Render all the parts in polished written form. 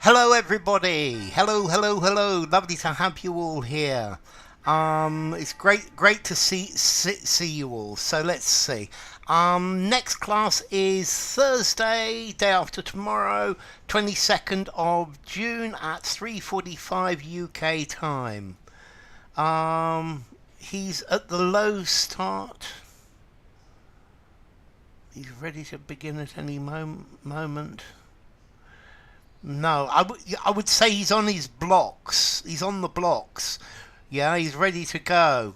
Hello everybody. Hello. Lovely to have you all here. It's great to see you all. So let's see. Next class is Thursday, day after tomorrow, 22nd of June at 3:45 UK time. He's at the low start. He's ready to begin at any moment. No, I would say he's on his blocks. He's on the blocks. Yeah, he's ready to go.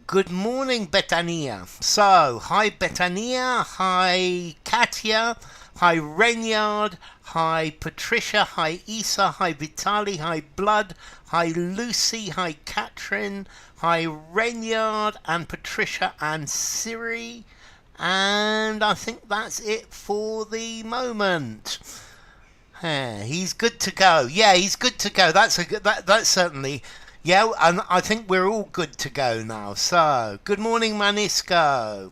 Good morning, Betania. So, hi Betania, hi Katya, hi Renyard, hi Patricia, hi Isa, hi Vitali, hi Blood, hi Lucy, hi Katrin, hi Renyard and Patricia and Siri. And I think that's it for the moment. He's good to go. Yeah, he's good to go. That's certainly. Yeah, and I think we're all good to go now. So, good morning, Manisco.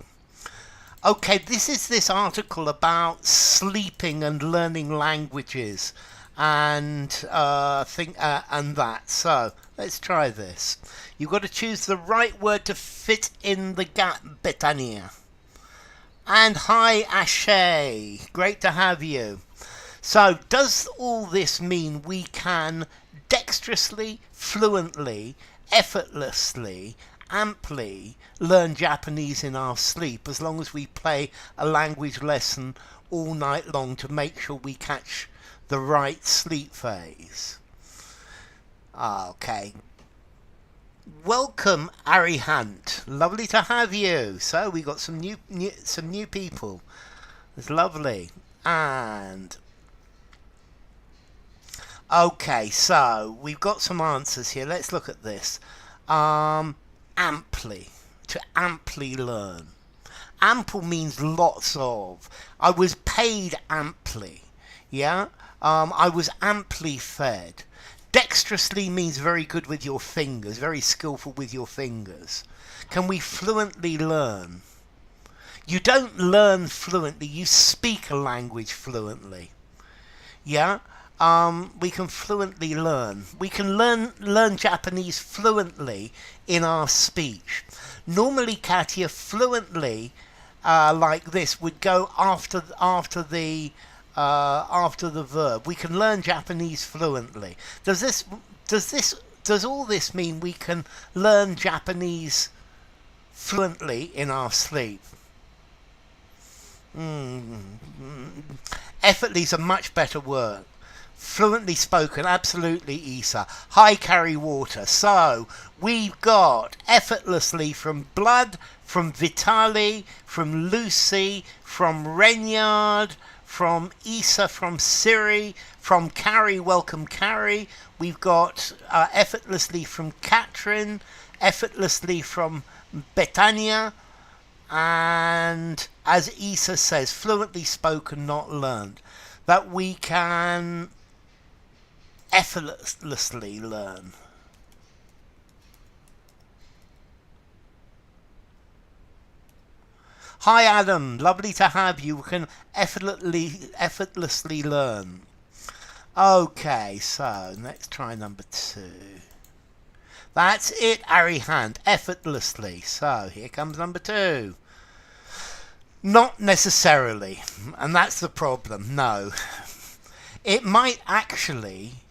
Okay, this is this article about sleeping and learning languages, and and that. So, let's try this. You've got to choose the right word to fit in the gap, Betania. And hi, Ashay. Great to have you. So, does all this mean we can dexterously, fluently, effortlessly, amply learn Japanese in our sleep as long as we play a language lesson all night long to make sure we catch the right sleep phase? Okay. Welcome, Arihant. Lovely to have you. So we got some new people. It's lovely. And okay, so we've got some answers here. Let's look at this. Amply. To amply learn. Ample means lots of. I was paid amply. Yeah? I was amply fed. Dexterously means very good with your fingers. Very skillful with your fingers. Can we fluently learn? You don't learn fluently. You speak a language fluently. Yeah? We can fluently learn. We can learn Japanese fluently in our speech. Normally, Katya, fluently like this would go after the verb. We can learn Japanese fluently. Does all this mean we can learn Japanese fluently in our sleep? Effortlessly is a much better word. Fluently spoken, absolutely, Isa. Hi, Carry Water. So, we've got effortlessly from Blood, from Vitali, from Lucy, from Renyard, from Isa, from Siri, from Carrie, welcome Carrie. We've got effortlessly from Katrin, effortlessly from Betania, and as Isa says, fluently spoken, not learned. That we can effortlessly learn. Hi Adam, lovely to have you. We can effortlessly learn. Okay, so let's try number 2. That's it, Arihant, effortlessly. So here comes number 2. Not necessarily, and that's the problem. No. It might actually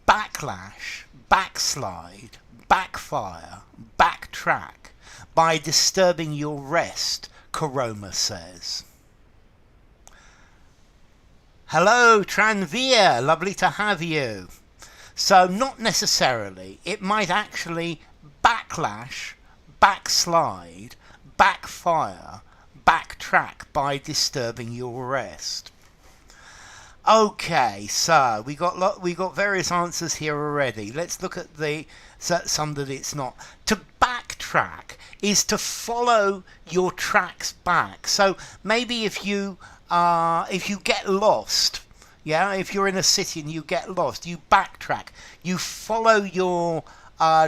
backlash, backslide, backfire, backtrack by disturbing your rest, Koroma says. Hello, Tranvia, lovely to have you. So, not necessarily. It might actually backlash, backslide, backfire, backtrack by disturbing your rest. Okay, so we got various answers here already. Let's look at some that it's not. To backtrack is to follow your tracks back. So maybe if you get lost, yeah, if you're in a city and you get lost, you backtrack. You follow your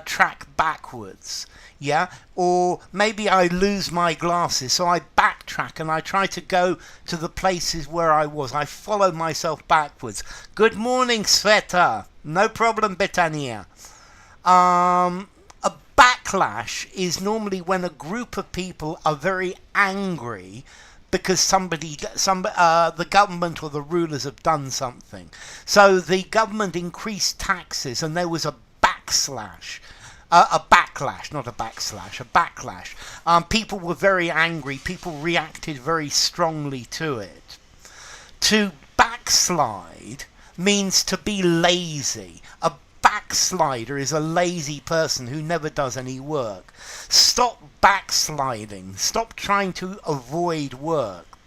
track backwards. Yeah, or maybe I lose my glasses, so I backtrack and I try to go to the places where I was. I follow myself backwards. Good morning, Sveta. No problem, Betania. A backlash is normally when a group of people are very angry because the government or the rulers have done something. So the government increased taxes and there was a backslash. A backlash, not a backslash, a backlash. People were very angry. People reacted very strongly to it. To backslide means to be lazy. A backslider is a lazy person who never does any work. Stop backsliding. Stop trying to avoid work.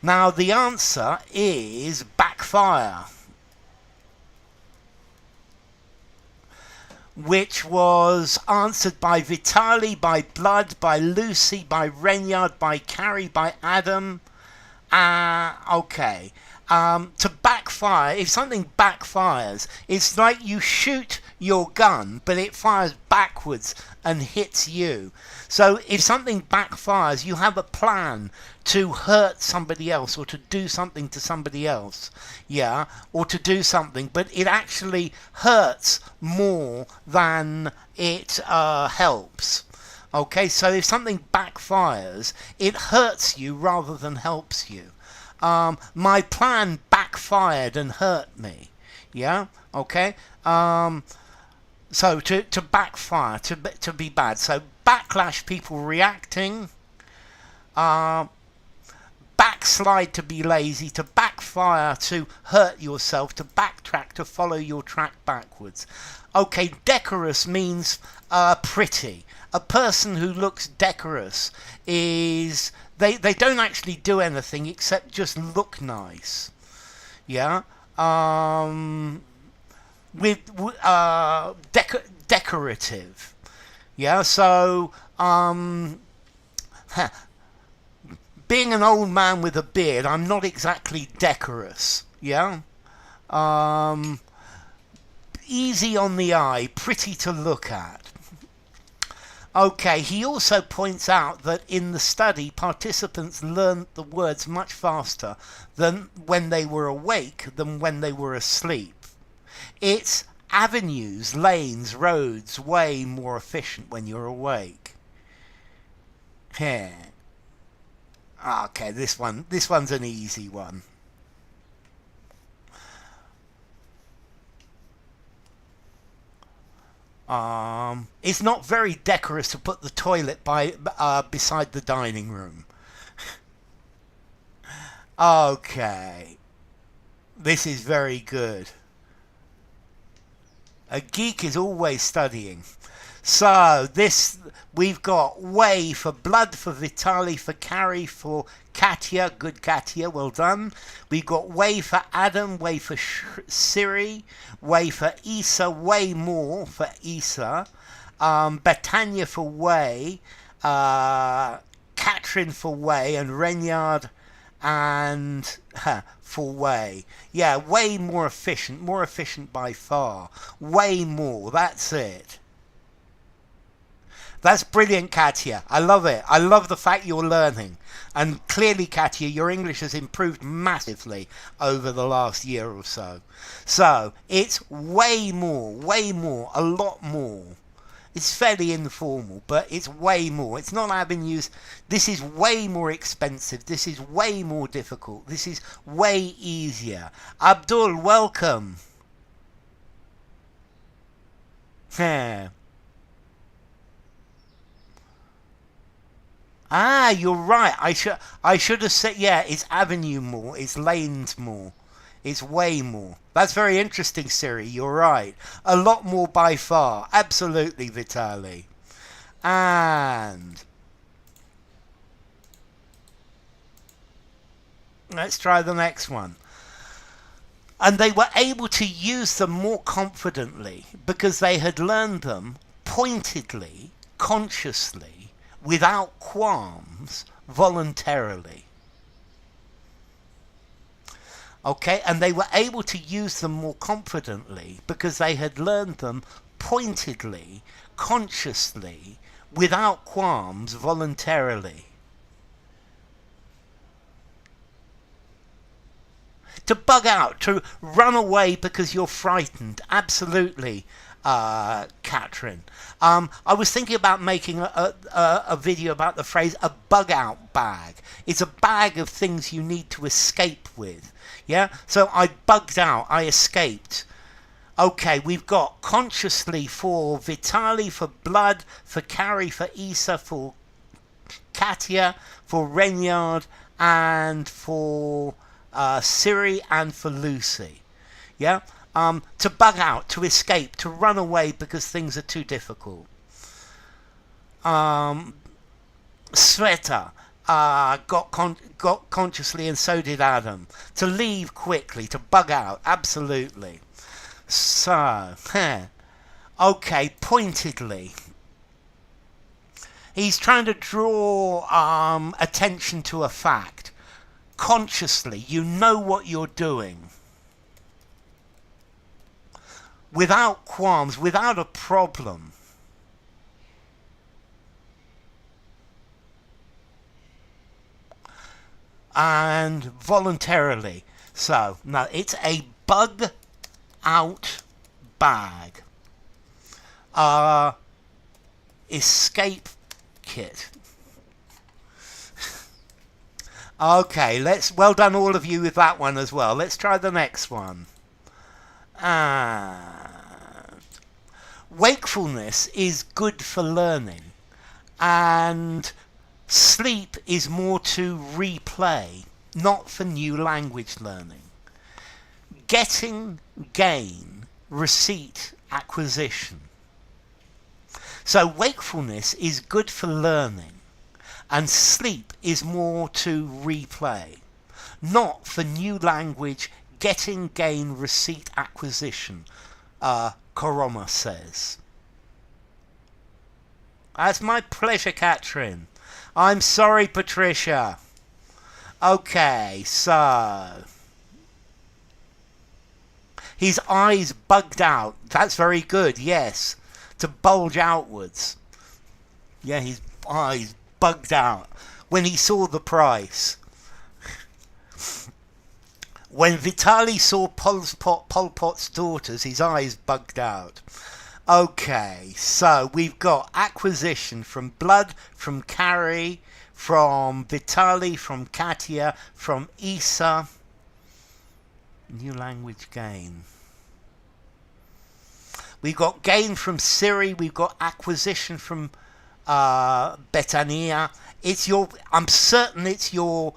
Now the answer is backfire, which was answered by Vitaly, by Blood, by Lucy, by Renyard, by Carrie, by Adam. Okay. To backfire, if something backfires, it's like you shoot your gun, but it fires backwards and hits you. So if something backfires, you have a plan to hurt somebody else or to do something to somebody else. Yeah, or to do something, but it actually hurts more than it helps. Okay, so if something backfires, it hurts you rather than helps you. My plan backfired and hurt me. Yeah, okay. So to backfire, to be bad. So backlash, people reacting. Backslide, to be lazy. To backfire, to hurt yourself. To backtrack, to follow your track backwards. Okay, decorous means pretty. A person who looks decorous is... They don't actually do anything except just look nice. Yeah? Decorative. Yeah, so... being an old man with a beard, I'm not exactly decorous. Yeah? Easy on the eye, pretty to look at. Okay, he also points out that in the study, participants learned the words much faster than when they were awake than when they were asleep. It's avenues, lanes, roads, way more efficient when you're awake. Yeah. Okay, this one's an easy one. It's not very decorous to put the toilet beside the dining room. Okay. This is very good. A geek is always studying. So we've got way for Blood, for Vitaly, for Carrie, for Katya. Good Katya, well done. We've got way for Adam, way for Siri, way for Isa, way more for Isa. Betania for way, Katrin for way, and Renyard and for way. Yeah, way more efficient by far. Way more, that's it. That's brilliant, Katya. I love it. I love the fact you're learning. And clearly, Katya, your English has improved massively over the last year or so. So, it's way more, a lot more. It's fairly informal, but it's way more. It's not avenues. This is way more expensive. This is way more difficult. This is way easier. Abdul, welcome. Ah, you're right. I should have said, yeah, it's avenue more, it's lanes more, it's way more. That's very interesting, Siri. You're right. A lot more by far. Absolutely, Vitaly. And let's try the next one. And they were able to use them more confidently because they had learned them pointedly, consciously, without qualms, voluntarily. Okay, and they were able to use them more confidently because they had learned them pointedly, consciously, without qualms, voluntarily. To bug out, to run away because you're frightened. Absolutely, Katrin. I was thinking about making a video about the phrase a bug out bag. It's a bag of things you need to escape with. Yeah? So I bugged out, I escaped. Okay, we've got consciously for Vitali, for blood, for Carrie, for Isa, for Katya, for Renyard, and for Siri, and for Lucy. Yeah? To bug out, to escape, to run away because things are too difficult. Sveta got consciously, and so did Adam. To leave quickly, to bug out, absolutely. So, okay, pointedly. He's trying to draw attention to a fact. Consciously, you know what you're doing. Without qualms, without a problem. And voluntarily. So, now it's a bug out bag. Escape kit. Okay, well done all of you with that one as well. Let's try the next one. Wakefulness is good for learning, and sleep is more to replay, not for new language learning. Getting, gain, receipt, acquisition. So wakefulness is good for learning, and sleep is more to replay, not for new language, getting, gain, receipt, acquisition, Koroma says. That's my pleasure, Katrin. I'm sorry, Patricia. Okay, so... his eyes bugged out. That's very good, yes. To bulge outwards. Yeah, his eyes bugged out when he saw the price. When Vitali saw Pol Pot's daughters, his eyes bugged out. Okay, so we've got acquisition from blood, from Carrie, from Vitali, from Katya, from Isa. New language gain. We've got gain from Siri. We've got acquisition from Betania. I'm certain it's your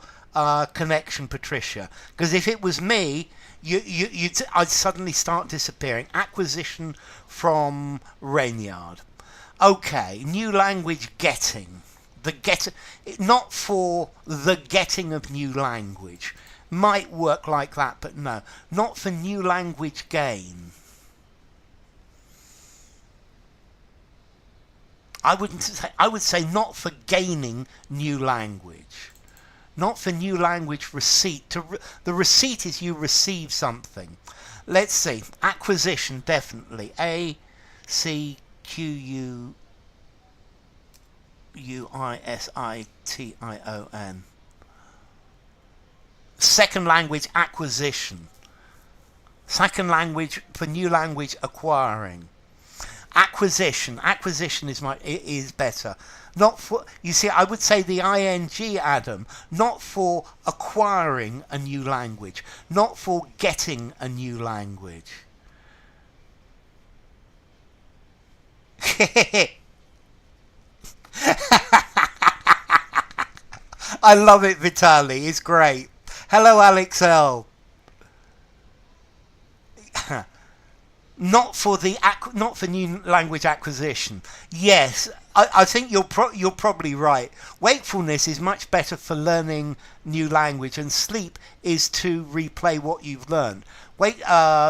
connection, Patricia. Because if it was me, I'd suddenly start disappearing. Acquisition from Renyard. Okay, new language getting. Not for the getting of new language. Might work like that, but no. Not for new language gain. I would say not for gaining new language. Not for new language receipt. The receipt is you receive something. Let's see. Acquisition, definitely. ACQUISITION. Second language acquisition. Second language for new language acquiring. Acquisition is better. Not for, you see, I would say the ing, Adam, not for acquiring a new language, not for getting a new language. I love it, Vitali. It's great. Hello, Alex L. Not for new language acquisition. Yes, I think you're probably right. Wakefulness is much better for learning new language, and sleep is to replay what you've learned.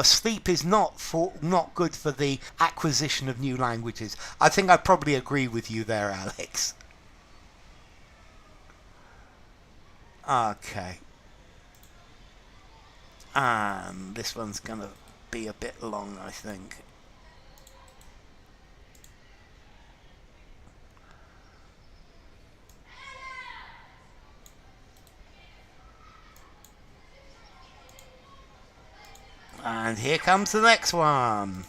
Sleep is not good for the acquisition of new languages. I think I probably agree with you there, Alex. Okay. And this one's gonna be a bit long, I think. And here comes the next one.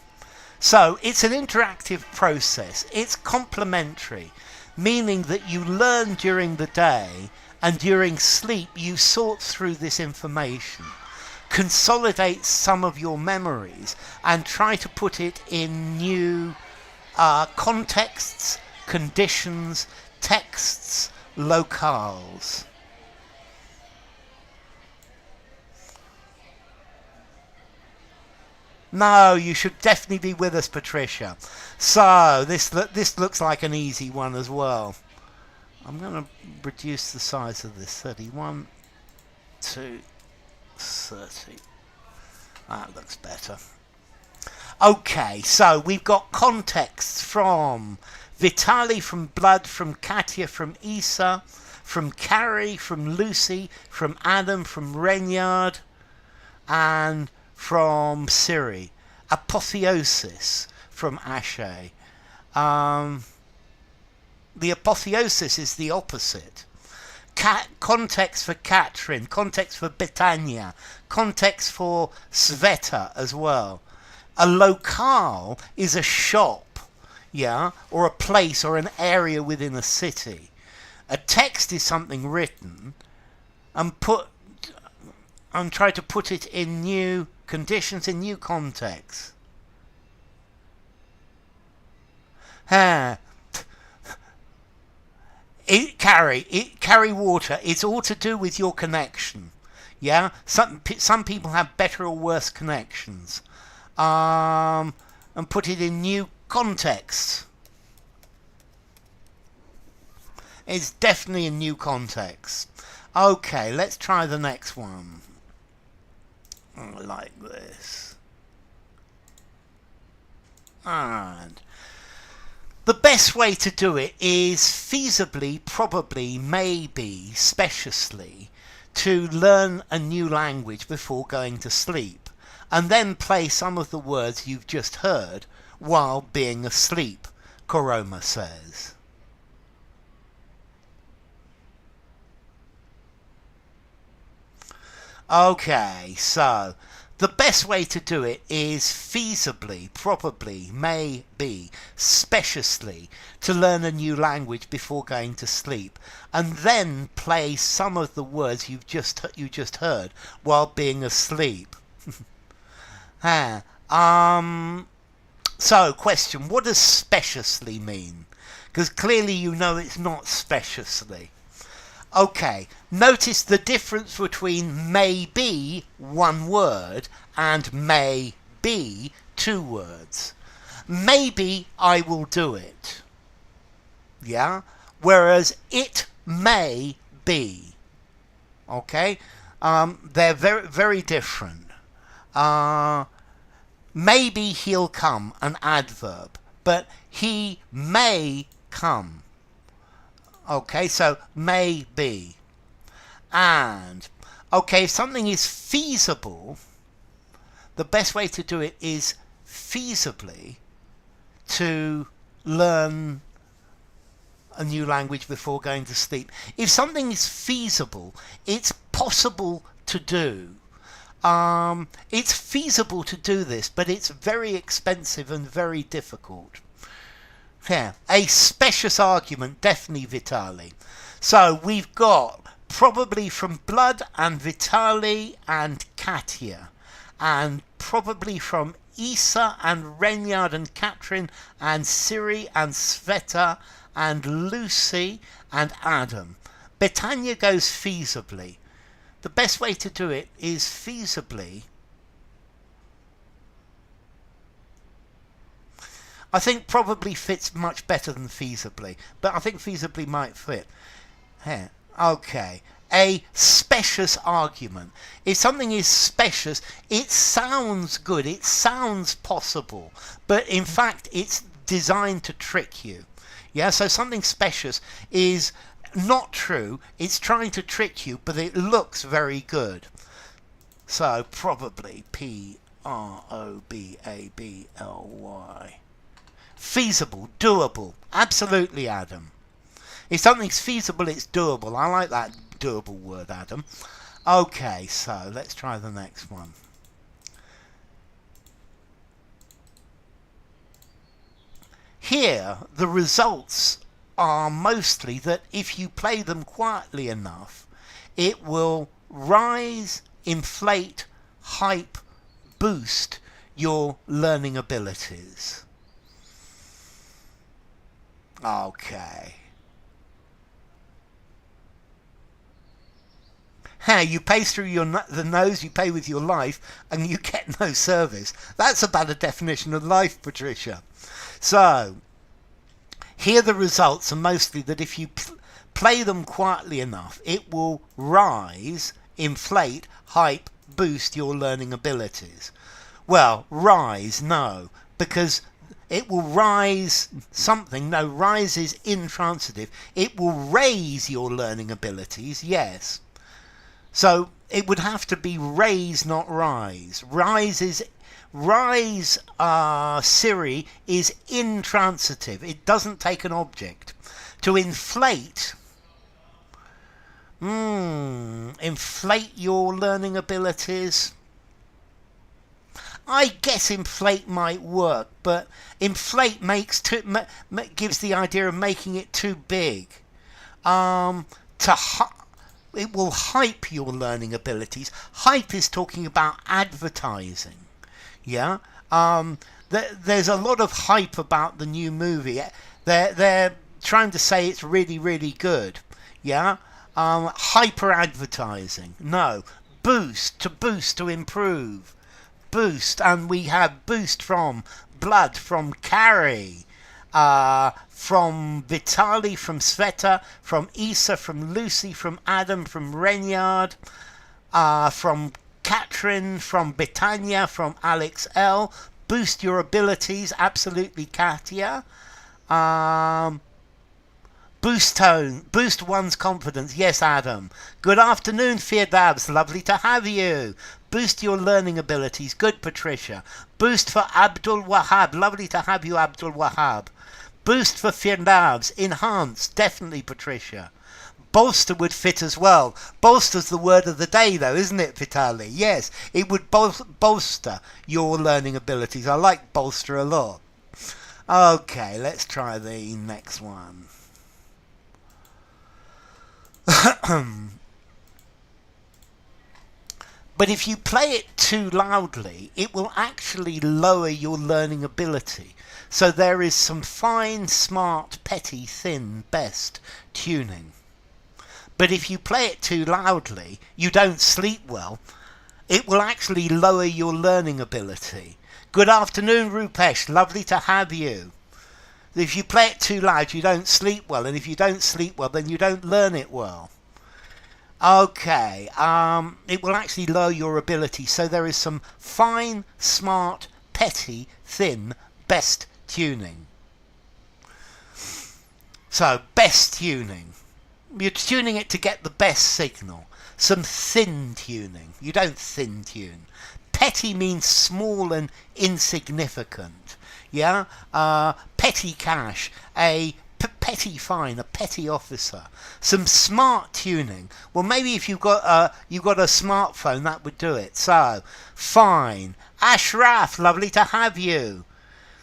So it's an interactive process. It's complementary, meaning that you learn during the day and during sleep you sort through this information, consolidate some of your memories and try to put it in new contexts, conditions, texts, locales. No, you should definitely be with us, Patricia. So this looks like an easy one as well. I'm going to reduce the size of this. 31 to 30. That looks better. Okay, so we've got contexts from Vitali, from Blood, from Katya, from Isa, from Carrie, from Lucy, from Adam, from Reynard, and from Siri. Apotheosis from Ashe. The apotheosis is the opposite. Context for Katrin, context for Betania, context for Sveta as well. A locale is a shop, yeah, or a place or an area within a city. A text is something written and try to put it in new conditions, in new contexts. Carry water. It's all to do with your connection. Yeah, some people have better or worse connections. And put it in new contexts. It's definitely a new context. Okay, let's try the next one. Like this. And the best way to do it is feasibly, probably, maybe, speciously, to learn a new language before going to sleep, and then play some of the words you've just heard while being asleep, Koroma says. Okay, so the best way to do it is feasibly, probably, maybe, speciously, to learn a new language before going to sleep, and then play some of the words you just heard while being asleep. So, question, what does speciously mean? Because clearly you know it's not speciously. Okay, notice the difference between maybe, one word, and may be, two words. Maybe I will do it. Yeah? Whereas it may be. Okay? They're very, very different. Maybe he'll come, an adverb. But he may come. Okay, so may be. And, okay, if something is feasible, the best way to do it is feasibly to learn a new language before going to sleep. If something is feasible, it's possible to do. It's feasible to do this, but it's very expensive and very difficult. Yeah, a specious argument, definitely Vitali. So we've got probably from Blood and Vitali and Katya, and probably from Isa and Renyard and Katrin and Siri and Sveta and Lucy and Adam. Betania goes feasibly. The best way to do it is feasibly. I think probably fits much better than feasibly, but I think feasibly might fit. Yeah. Okay. A specious argument. If something is specious, it sounds good, it sounds possible, but in fact it's designed to trick you. Yeah, so something specious is not true, it's trying to trick you, but it looks very good. So probably Probably. Feasible, doable. Absolutely, Adam. If something's feasible, it's doable. I like that doable word, Adam. Okay, so let's try the next one. here the results are mostly that if you play them quietly enough, it will rise, inflate, hype, boost your learning abilities. Okay. How you pay through the nose, you pay with your life, and you get no service. That's about a definition of life, Patricia. So, here the results are mostly that if you play them quietly enough, it will rise, inflate, hype, boost your learning abilities. Well, rise, no, because it will rise something. No, rise is intransitive. It will raise your learning abilities, yes. So it would have to be raise, not rise. Rise, Siri, is intransitive. It doesn't take an object. To inflate, inflate your learning abilities. I guess inflate might work, but inflate gives the idea of making it too big. It will hype your learning abilities. Hype is talking about advertising. Yeah. There's a lot of hype about the new movie. They're trying to say it's really, really good. Yeah. Hyper advertising. No. Boost, to improve. Boost, and we have boost from blood, from Carrie, from Vitaly, from Sveta, from Isa, from Lucy, from Adam, from Renyard, from Katrin, from Betania, from Alex L. Boost your abilities, absolutely, Katya. Boost one's confidence, yes, Adam. Good afternoon, Firdabs, lovely to have you. Boost your learning abilities, good, Patricia. Boost for Abdul Wahab, lovely to have you, Abdul Wahab. Boost for Firdabs, enhance, definitely, Patricia. Bolster would fit as well. Bolster's the word of the day, though, isn't it, Vitali? Yes, it would bolster your learning abilities. I like bolster a lot. Okay, let's try the next one. But if you play it too loudly, it will actually lower your learning ability. So there is some fine, smart, petty, thin, best tuning. But if you play it too loudly, you don't sleep well, it will actually lower your learning ability. Good afternoon, Rupesh, lovely to have you. If you play it too loud, you don't sleep well, and if you don't sleep well, then you don't learn it well. Okay, it will actually lower your ability, so there is some fine, smart, petty, thin, best tuning. So, best tuning. You're tuning it to get the best signal. Some thin tuning. You don't thin tune. Petty means small and insignificant. Yeah? Petty cash. A petty fine. A petty officer. Some smart tuning. Well, maybe if you've got a smartphone, that would do it. So, fine. Ashraf, lovely to have you.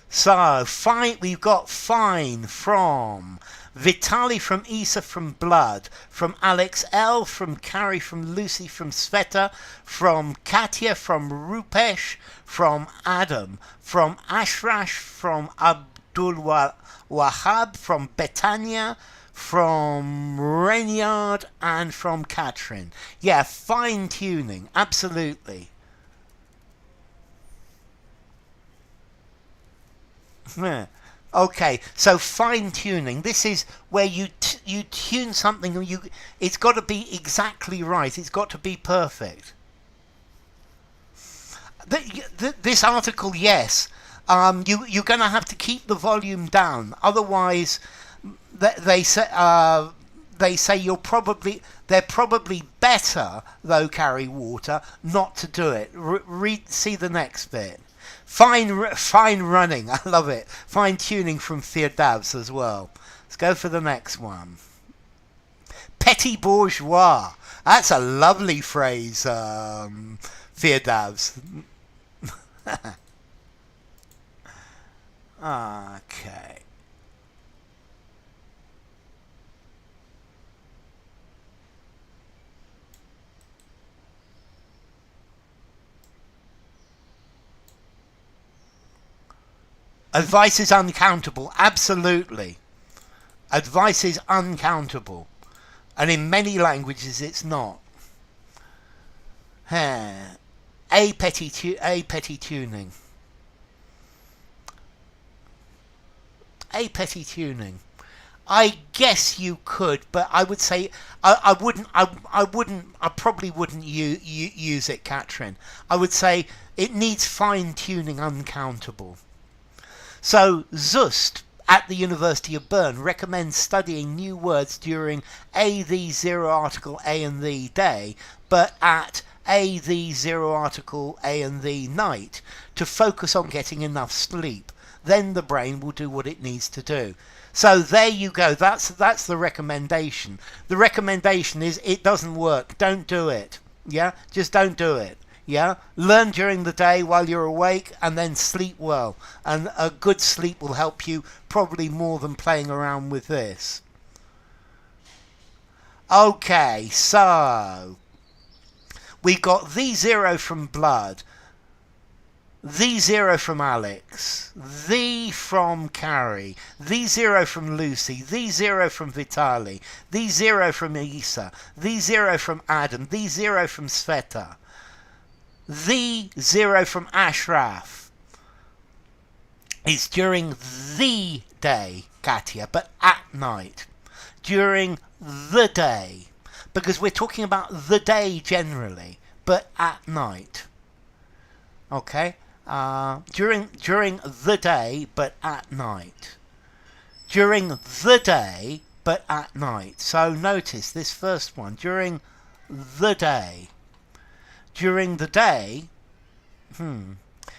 So, fine. We've got fine from Vitali, from Isa, from Blood, from Alex L, from Carrie, from Lucy, from Sveta, from Katya, from Rupesh, from Adam, from Ashrash, from Abdul Wahab, from Betania, from Renyard, and from Katrin. Yeah, fine tuning, absolutely. Yeah. Okay, so fine tuning. This is where you tune something, and it's got to be exactly right. It's got to be perfect. This article, yes, you're going to have to keep the volume down. Otherwise, they say they're probably better, though, carry water, not to do it. See the next bit. Fine running, I love it. Fine tuning from Firdabs as well. Let's go for the next one. Petit bourgeois. That's a lovely phrase, Firdabs. Okay. Advice is uncountable. Absolutely. Advice is uncountable. And in many languages it's not. A petty tuning. A petty tuning. I guess you could, but I would say I probably wouldn't use it, Katrin. I would say it needs fine tuning, uncountable. So Zust at the University of Bern recommends studying new words during the zero article A and the day, but at the zero article A and the night, to focus on getting enough sleep. Then the brain will do what it needs to do. So there you go. That's the recommendation. The recommendation is it doesn't work. Don't do it. Yeah? Just don't do it. Yeah? Learn during the day while you're awake and then sleep well. And a good sleep will help you probably more than playing around with this. Okay, so we got the zero from Blood. The zero from Alex, the from Carrie, the zero from Lucy, the zero from Vitali, the zero from Isa, the zero from Adam, the zero from Sveta, the zero from Ashraf. It's during the day, Katia, but at night. During the day, because we're talking about the day generally, but at night. Okay? During the day, but at night. During the day, but at night. So notice this first one. During the day. During the day.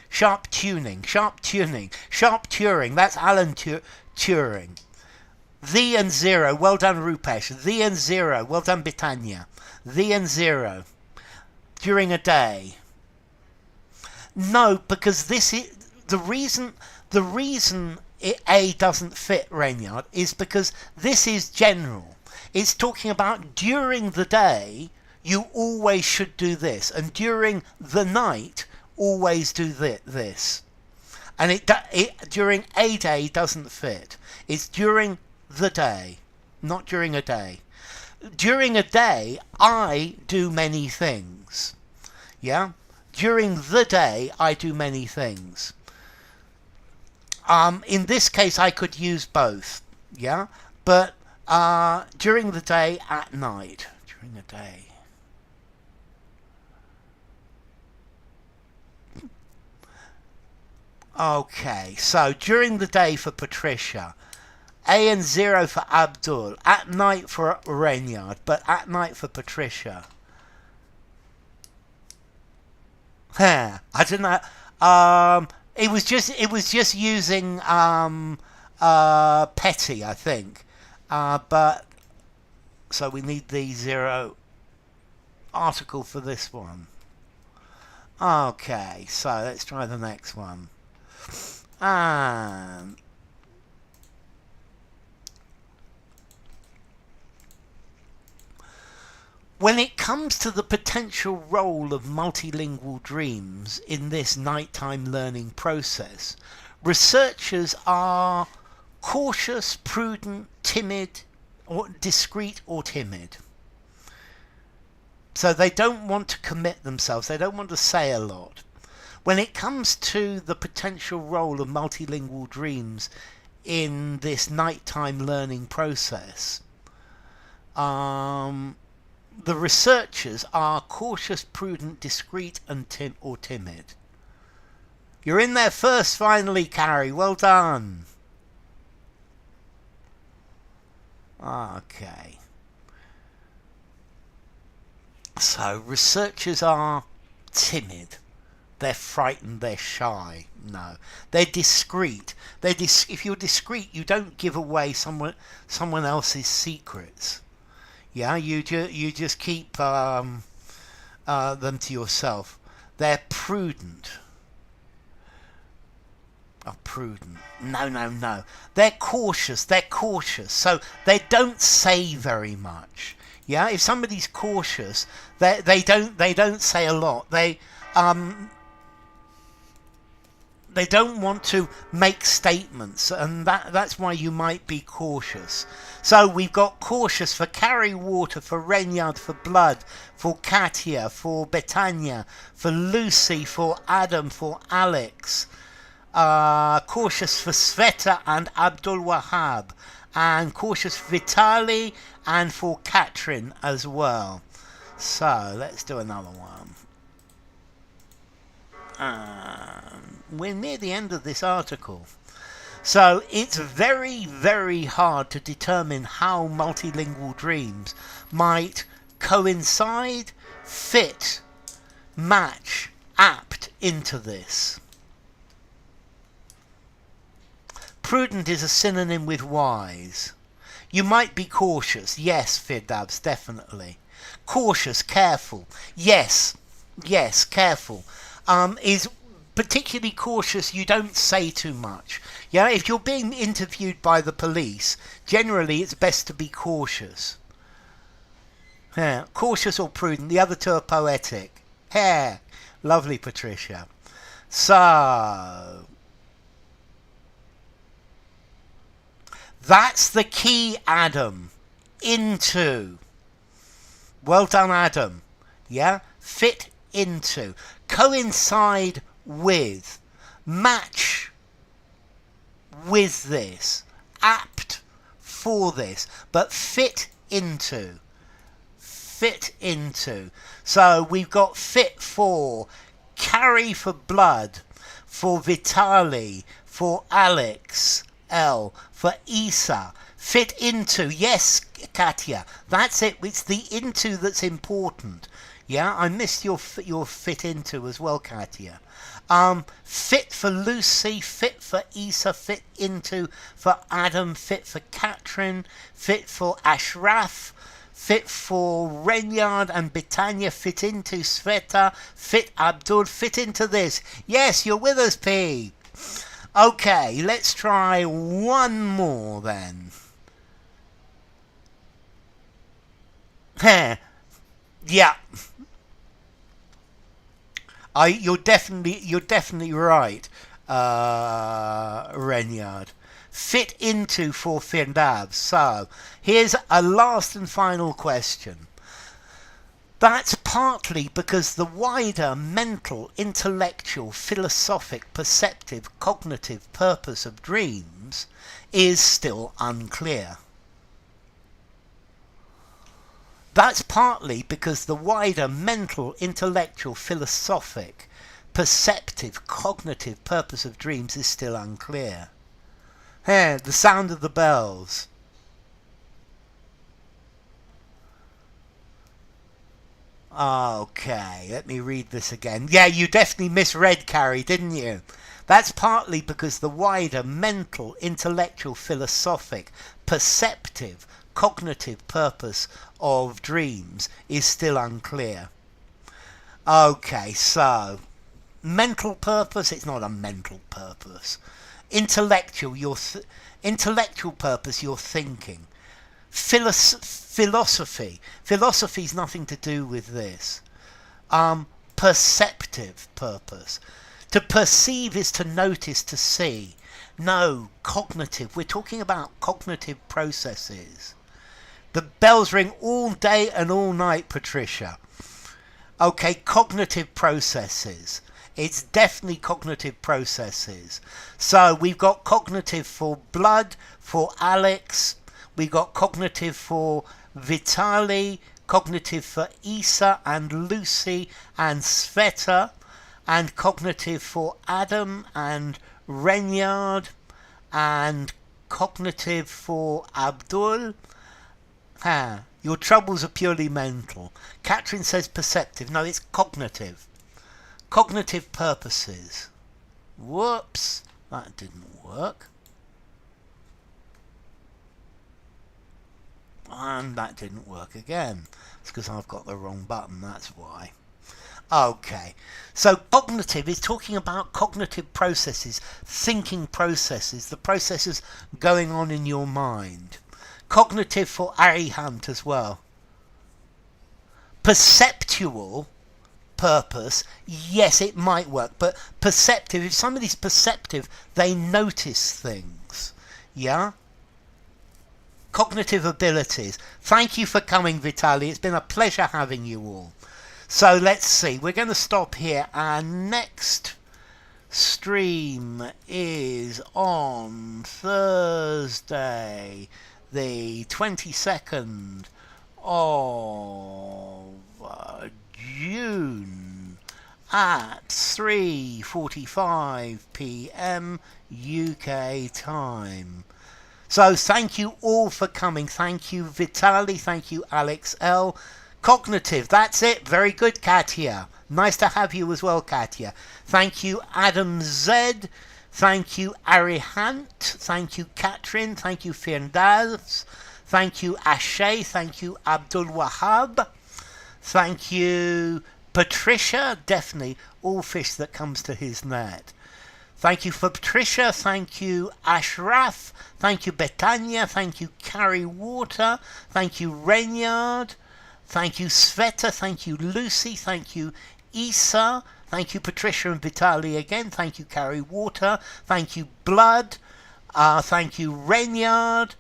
Sharp tuning. Sharp tuning. Sharp Turing. That's Alan Turing. The and zero. Well done, Rupesh. The and zero. Well done, Bitania. The and zero. During a day. No, because this is the reason A doesn't fit, Rainyard, is because this is general. It's talking about during the day you always should do this, and during the night always do this. And it during a day doesn't fit. It's during the day, not during a day. During a day I do many things. Yeah? During the day, I do many things. In this case, I could use both, yeah? But during the day, at night. During the day. Okay, so during the day for Patricia. A and zero for Abdul. At night for Rainyard, but at night for Patricia. I don't know. It was just using petty, I think. But so we need the zero article for this one. Okay, so let's try the next one. When it comes to the potential role of multilingual dreams in this nighttime learning process, researchers are cautious, prudent, timid, or discreet or timid. So they don't want to commit themselves, they don't want to say a lot. When it comes to the potential role of multilingual dreams in this nighttime learning process, the researchers are cautious, prudent, discreet, and or timid. You're in there first, finally, Carrie. Well done. Okay. So, researchers are timid. They're frightened. They're shy. No. They're discreet. If you're discreet, you don't give away someone else's secrets. Yeah, you just keep them to yourself. They're prudent. Oh, prudent. No. They're cautious. So they don't say very much. Yeah, if somebody's cautious, they don't say a lot. They don't want to make statements, and that's why you might be cautious. So we've got cautious for carry water, for Renyard, for blood, for Katya, for Betania, for Lucy, for Adam, for Alex. Cautious for Sveta and Abdul Wahab, and cautious for Vitali and for Katrin as well. So let's do another one. We're near the end of this article. So it's very, very hard to determine how multilingual dreams might coincide, fit, match, apt into this. Prudent is a synonym with wise. You might be cautious. Yes, Firdabs, definitely. Cautious, careful. Yes, careful. Is particularly cautious, you don't say too much. Yeah, if you're being interviewed by the police, generally it's best to be cautious. Yeah, cautious or prudent, the other two are poetic. Yeah, lovely, Patricia. So, that's the key, Adam. Into. Well done, Adam. Yeah, fit into. Coincide with, match with this, apt for this, but fit into. So we've got fit for, carry for blood, for Vitali, for Alex, L, for Isa, fit into. Yes, Katya, that's it. It's the into that's important. Yeah, I missed your fit into as well, Katya. Fit for Lucy, fit for Isa, fit into for Adam, fit for Katrin, fit for Ashraf, fit for Renyard and Betania, fit into Sveta, fit Abdul, fit into this. Yes, you're with us, P. Okay, let's try one more then. Yeah. You're definitely right, Renyard. Fit into for Findav. So, here's a last and final question. That's partly because the wider mental, intellectual, philosophic, perceptive, cognitive purpose of dreams is still unclear. That's partly because the wider mental, intellectual, philosophic, perceptive, cognitive purpose of dreams is still unclear. Here, the sound of the bells. Okay, let me read this again. Yeah, you definitely misread, Carrie, didn't you? That's partly because the wider mental, intellectual, philosophic, perceptive, cognitive purpose of dreams is still unclear. Okay, so mental purpose, it's not a mental purpose. Intellectual, intellectual purpose, you're thinking. Philosophy is nothing to do with this. Perceptive purpose. To perceive is to notice, to see. No, cognitive. We're talking about cognitive processes. The bells ring all day and all night, Patricia. Okay, cognitive processes. It's definitely cognitive processes. So we've got cognitive for blood, for Alex. We've got cognitive for Vitali, cognitive for Isa and Lucy and Sveta, and cognitive for Adam and Renyard, and cognitive for Abdul. Your troubles are purely mental. Katrin says perceptive. No, it's cognitive. Cognitive purposes. Whoops, that didn't work. And that didn't work again. It's because I've got the wrong button, that's why. Okay, so cognitive is talking about cognitive processes, thinking processes, the processes going on in your mind. Cognitive for Arihant as well. Perceptual purpose, yes, it might work. But perceptive, if somebody's perceptive, they notice things. Yeah? Cognitive abilities. Thank you for coming, Vitaly. It's been a pleasure having you all. So let's see. We're going to stop here. Our next stream is on Thursday, the 22nd of June at 3:45 p.m. UK time. So thank you all for coming. Thank you, Vitaly. Thank you, Alex L. Cognitive. That's it. Very good, Katya. Nice to have you as well, Katya. Thank you, Adam Z. Thank you, Arihant. Thank you, Katrin. Thank you, Firdaus. Thank you, Ashay. Thank you, Abdul Wahab. Thank you, Patricia. Definitely all fish that comes to his net. Thank you for Patricia. Thank you, Ashraf. Thank you, Betania. Thank you, Carrie Water. Thank you, Renyard. Thank you, Sveta. Thank you, Lucy. Thank you, Isa. Thank you, Patricia and Vitaly again. Thank you, Carrie Water. Thank you, Blood. Thank you, Renyard.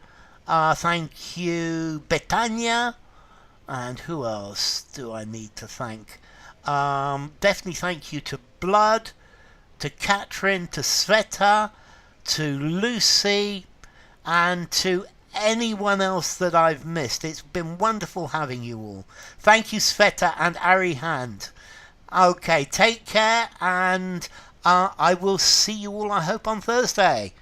Thank you, Betania. And who else do I need to thank? Definitely thank you to Blood, to Katrin, to Sveta, to Lucy, and to anyone else that I've missed. It's been wonderful having you all. Thank you, Sveta and Arihand. Okay, take care, and I will see you all, I hope, on Thursday.